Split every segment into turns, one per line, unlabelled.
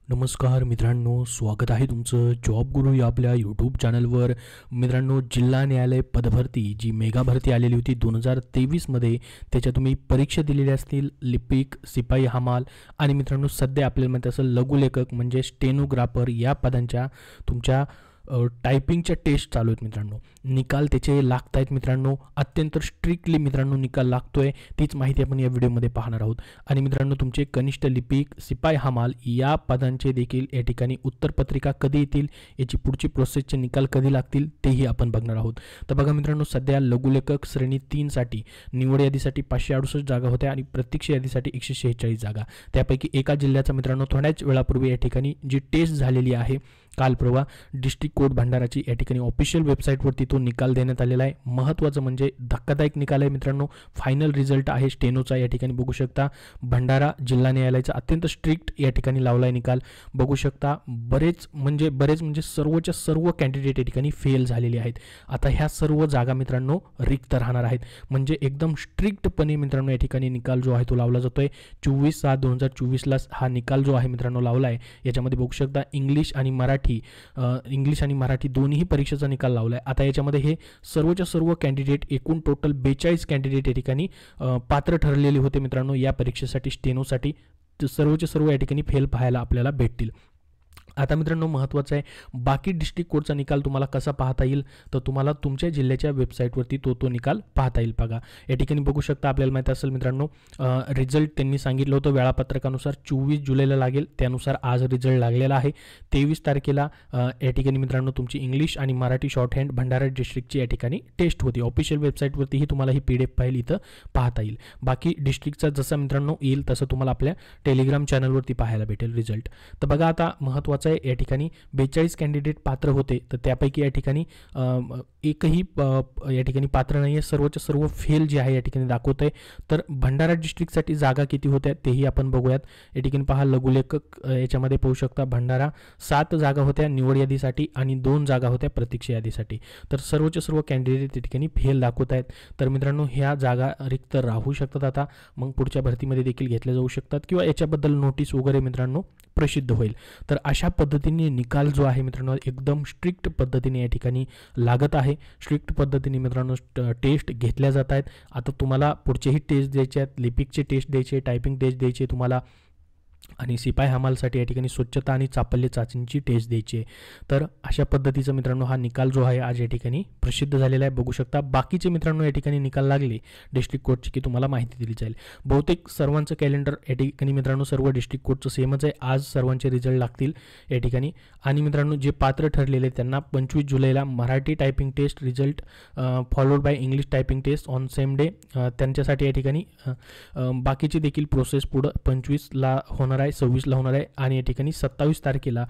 नमस्कार मित्रांनो, स्वागत आहे तुमचं जॉब गुरु या आपल्या यूट्यूब चॅनलवर. मित्रांनो, जिल्हा न्यायालय पदभरती जी मेगा भरती आलेली होती 2023मध्ये, त्याच्या तुम्ही परीक्षा दिलेल्या असतील. लिपिक, सिपाई हमाल आणि मित्रांनो सध्या आपल्याला माहिती असेल लघुलेखक म्हणजे स्टेनोग्राफर या पदांच्या तुमच्या टायपिंगच्या टेस्ट चालू आहेत मित्रांनो. निकाल त्याचे लागत आहेत मित्रांनो, अत्यंत स्ट्रिक्टली मित्रांनो निकाल लागतोय. तीच माहिती आपण या व्हिडिओमध्ये पाहणार आहोत. आणि मित्रांनो, तुमचे कनिष्ठ लिपिक, सिपाई हमाल या पदांचे देखील या ठिकाणी उत्तरपत्रिका कधी येतील, याची पुढची प्रोसेसचे निकाल कधी लागतील तेही आपण बघणार आहोत. तर बघा मित्रांनो, सध्या लघुलेखक श्रेणी 3साठी निवड यादीसाठी 568 जागा होत्या आणि प्रत्यक्ष यादीसाठी 146 जागा. त्यापैकी एका जिल्ह्याचा मित्रांनो थोड्याच वेळापूर्वी या ठिकाणी जी टेस्ट झालेली आहे काल परवा, डिस्ट्रिक्ट कोर्ट भंडाराची या ठिकाणी ऑफिशियल वेबसाईटवरती तो निकाल देण्यात आलेला आहे. महत्त्वाचं म्हणजे धक्कादायक निकाल आहे मित्रांनो. फायनल रिझल्ट आहे स्टेनोचा. या ठिकाणी बघू शकता भंडारा जिल्हा न्यायालयाचा अत्यंत स्ट्रिक्ट या ठिकाणी लावला आहे निकाल. बघू शकता बरेच म्हणजे सर्वच्या सर्व कॅन्डिडेट या ठिकाणी फेल झालेले आहेत. आता ह्या सर्व जागा मित्रांनो रिक्त राहणार आहेत. म्हणजे एकदम स्ट्रिक्टपणे मित्रांनो या ठिकाणी निकाल जो आहे तो लावला जातोय. 24/7/2024ला हा निकाल जो आहे मित्रांनो लावला आहे. याच्यामध्ये बघू शकता इंग्लिश आणि मराठी दोन्ही परीक्षेचा निकाल लावला आहे. आता याच्यामध्ये हे सर्वच्या सर्व कॅन्डिडेट, एकूण टोटल 42 कॅन्डिडेट या ठिकाणी पात्र ठरलेले होते मित्रांनो या परीक्षेसाठी स्टेनोसाठी. सर्वच्या सर्व या ठिकाणी फेल पाहायला आपल्याला भेटतील. आता मित्रांनो महत्त्वाचं आहे, बाकी डिस्ट्रिक्ट कोर्टचा निकाल तुम्हाला कसा पाहता येईल, तर तुम्हाला तुमच्या जिल्ह्याच्या वेबसाईटवरती तो निकाल पाहता येईल. बघा या ठिकाणी बघू शकता, आपल्याला माहिती असेल मित्रांनो रिझल्ट त्यांनी सांगितलं होतं वेळापत्रकानुसार 24 जुलैला लागेल. त्यानुसार आज रिझल्ट लागलेला आहे. 23 तारखेला या ठिकाणी मित्रांनो तुमची इंग्लिश आणि मराठी शॉर्ट हँड भंडारा डिस्ट्रिक्टची या ठिकाणी टेस्ट होती. ऑफिशियल वेबसाईटवरतीही तुम्हाला ही PDF फाईल इथं पाहता येईल. बाकी डिस्ट्रिक्टचा जसं मित्रांनो येईल तसं तुम्हाला आपल्या टेलिग्राम चॅनलवरती पाहायला भेटेल रिझल्ट. तर बघा आता महत्त्वाचं या ठिकाणी 42 कॅन्डिडेट पात्र होते, तर त्यापैकी या ठिकाणी एकही या ठिकाणी पात्र नाही आहे. सर्वच्या सर्व फेल जे आहे या ठिकाणी दाखवत आहे. तर भंडारा डिस्ट्रिक्टसाठी जागा किती होत्या तेही आपण बघूयात. या ठिकाणी पहा लघुलेखक याच्यामध्ये पाहू शकता भंडारा 7 जागा होत्या निवड यादीसाठी आणि 2 जागा होत्या प्रतीक्षा यादीसाठी. तर सर्वच्या सर्व कॅन्डिडेट या ठिकाणी फेल दाखवत आहेत. तर मित्रांनो ह्या जागा रिक्त राहू शकतात. आता मग पुढच्या भरतीमध्ये देखील घेतल्या जाऊ शकतात किंवा याच्याबद्दल नोटीस वगैरे मित्रांनो प्रसिद्ध होईल. तर अशा पद्धतीने निकाल जो आहे मित्रांनो एकदम स्ट्रिक्ट पद्धतीने या ठिकाणी लागत आहे. स्ट्रिक्ट पद्धतीने मित्रांनो टेस्ट घेतल्या जात आहेत. आता तुम्हाला पुढचेही टेस्ट द्यायचे आहेत, लिपिकचे टेस्ट द्यायचे, टायपिंग टेस्ट द्यायचे तुम्हाला, आणि सिपाई हमालसाठी या ठिकाणी स्वच्छता आणि चापल्य चाचणीची टेस्ट द्यायची आहे. तर अशा पद्धतीचा मित्रांनो हा निकाल जो आहे आज या ठिकाणी प्रसिद्ध झालेला आहे. बघू शकता बाकीचे मित्रांनो या ठिकाणी निकाल लागले डिस्ट्रिक्ट कोर्टची की तुम्हाला माहिती दिली जाईल. बहुतेक सर्वांचं कॅलेंडर या ठिकाणी मित्रांनो सर्व डिस्ट्रिक्ट कोर्टचं सेमच आहे. आज सर्वांचे रिझल्ट लागतील या ठिकाणी. आणि मित्रांनो जे पात्र ठरलेले त्यांना 25 जुलैला Marathi typing test result followed by English typing test on same day, त्यांच्यासाठी या ठिकाणी बाकीची देखील प्रोसेस पुढं 25ला होणार आहे, 26ला होणार आहे. आणि या ठिकाणी 27 तारखेला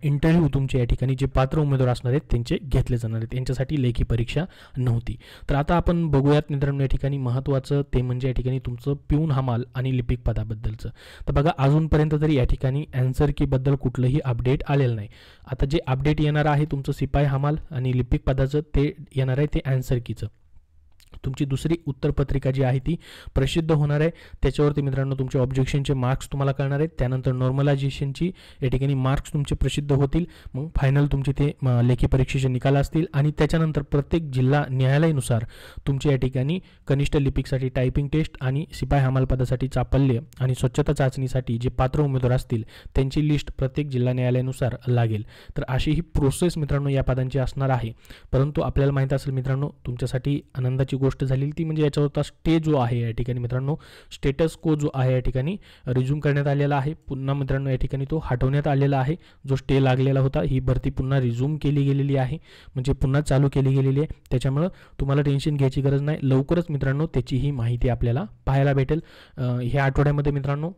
इंटरव्ह्यू तुमचे या ठिकाणी जे पात्र उमेदवार असणार आहेत त्यांचे घेतले जाणार आहेत. यांच्यासाठी लेखी परीक्षा नव्हती. तर आता आपण बघूयात मित्रांनो या ठिकाणी महत्त्वाचं ते म्हणजे या ठिकाणी तुमचं पिऊन हमाल आणि लिपिक पदाबद्दलचं. तर बघा अजूनपर्यंत तरी या ठिकाणी आन्सर कीबद्दल कुठलंही अपडेट आलेलं नाही. आता जे अपडेट येणार आहे तुमचं सिपाई हमाल आणि लिपिक पदाचं ते येणार आहे ते आन्सर कीचं. तुमची दुसरी उत्तरपत्रिका जी आहे ती प्रसिद्ध होणार आहे. त्याच्यावरती मित्रांनो तुमचे ऑब्जेक्शनचे मार्क्स तुम्हाला कळणार आहेत. त्यानंतर नॉर्मलायझेशनची या ठिकाणी मार्क्स तुमचे प्रसिद्ध होतील. मग फायनल तुमचे ते लेखी परीक्षेचे निकाल असतील. आणि त्याच्यानंतर प्रत्येक जिल्हा न्यायालयानुसार तुमच्या या ठिकाणी कनिष्ठ लिपिकसाठी टायपिंग टेस्ट आणि सिपाई हमाल पदासाठी चापल्य आणि स्वच्छता चाचणीसाठी जे पात्र उमेदवार असतील त्यांची लिस्ट प्रत्येक जिल्हा न्यायालयानुसार लागेल. तर अशी ही प्रोसेस मित्रांनो या पदांची असणार आहे. परंतु आपल्याला माहीत असेल मित्रांनो तुमच्यासाठी आनंदाची गोष्ट झालेली ती म्हणजे याच्यावरचा स्टे जो आहे या ठिकाणी मित्रांनो स्टेटस को जो आहे या ठिकाणी रिझ्यूम करण्यात आलेला आहे. पुन्हा मित्रांनो या ठिकाणी तो हटवण्यात आलेला आहे. जो स्टे लागलेला होता ही भरती पुन्हा रिझ्यूम केली गेलेली आहे, म्हणजे पुन्हा चालू केली गेलेली आहे. त्याच्यामुळं तुम्हाला टेन्शन घ्यायची गरज नाही. लवकरच मित्रांनो त्याची ही माहिती आपल्याला पाहायला भेटेल. ह्या आठवड्यामध्ये मित्रांनो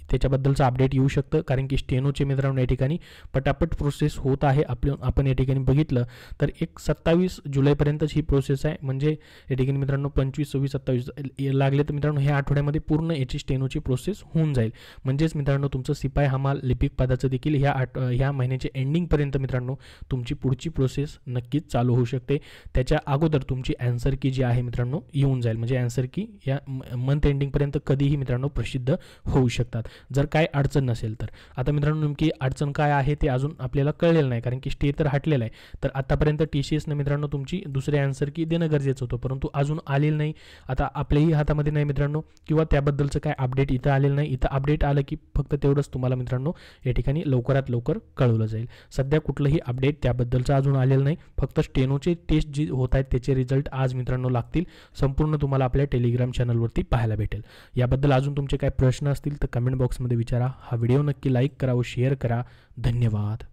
त्याच्याबद्दलचं अपडेट येऊ शकतं, कारण की स्टेनोचे मित्रांनो या ठिकाणी पटापट प्रोसेस होत आहे. आपण या ठिकाणी बघितलं तर 27 जुलैपर्यंतच ही प्रोसेस आहे. म्हणजे या ठिकाणी मित्रांनो 25, 26, 27 लागले तर मित्रांनो ह्या आठवड्यामध्ये पूर्ण याची स्टेनोची प्रोसेस होऊन जाईल. म्हणजेच मित्रांनो तुमचं सिपाई हमाल लिपिक पदाचं देखील ह्या महिन्याच्या एंडिंगपर्यंत मित्रांनो तुमची पुढची प्रोसेस नक्कीच चालू होऊ शकते. त्याच्या अगोदर तुमची आन्सर की जी आहे मित्रांनो येऊन जाईल. म्हणजे आन्सर की या मंथ एंडिंगपर्यंत कधीही मित्रांनो प्रसिद्ध होऊ शकतात. जर काय अडचण नसेल तर. आता मित्रांनो नेमकी अडचण काय आहे ते अजून आपल्याला कळलेलं नाही, कारण की स्टे तर हटलेला आहे. तर आतापर्यंत TCSने मित्रांनो तुमची दुसरी आन्सर की देणं गरजेचं होतं, परंतु अजून आलेलं नाही. आता आपल्याही हातामध्ये नाही मित्रांनो, किंवा त्याबद्दलचं काय अपडेट इथं आलेलं नाही. इथं अपडेट आलं की फक्त तेवढंच तुम्हाला मित्रांनो या ठिकाणी लवकरात लवकर कळवलं जाईल. सध्या कुठलंही अपडेट त्याबद्दलचं अजून आलेलं नाही. फक्त स्टेनोचे टेस्ट जी होत आहेत त्याचे रिझल्ट आज मित्रांनो लागतील. संपूर्ण तुम्हाला आपल्या टेलिग्राम चॅनलवरती पाहायला भेटेल. याबद्दल अजून तुमचे काही प्रश्न असतील तर कमेंट बॉक्समध्ये विचारा. हा व्हिडिओ नक्की लाईक करा व शेअर करा. धन्यवाद.